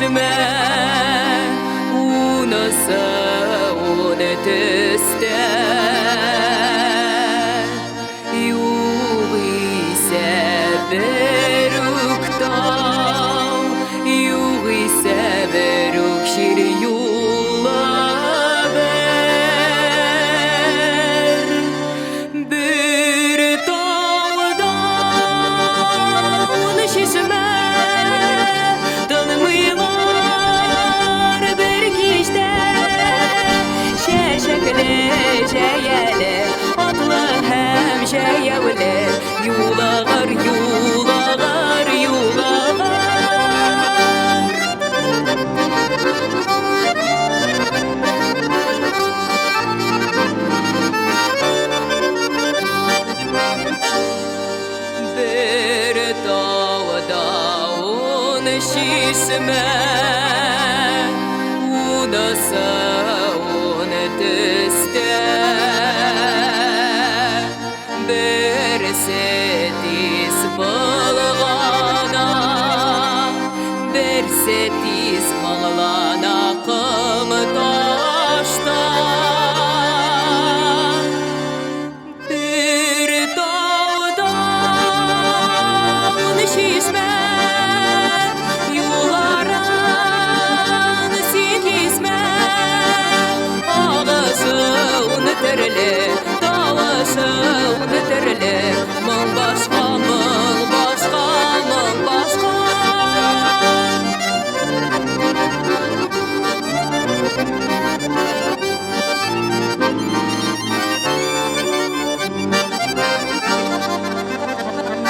şişme unasa unetiste yuğ ise berukta yuğ ise beruk şir yulla ber bir tağda un şişme Şeyele, atlı hem şeyevle, yuğlar, yuğlar, yuğlar. Bir dağda un şişme, unasa Bersetis balğana Bersetis balğana qım taşta Bir dağda un şişme yuğlaran sin kisme Ağzın terle Dağlasın terle Mıl başka, mıl başka, mıl başka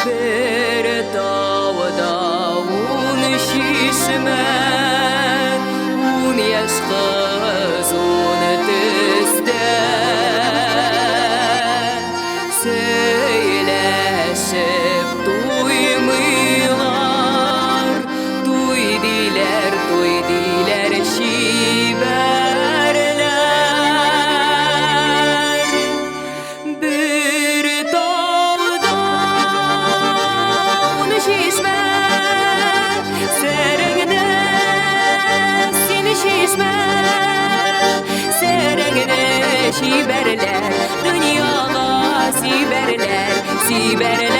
Bir dağda un şişme Un yaşkız un tiste Söyleşip duymuylar Duydiler, duydiler şiberler Bir dağda un şişme Serengine seni şişme Serengine şiberler Dünyada siberler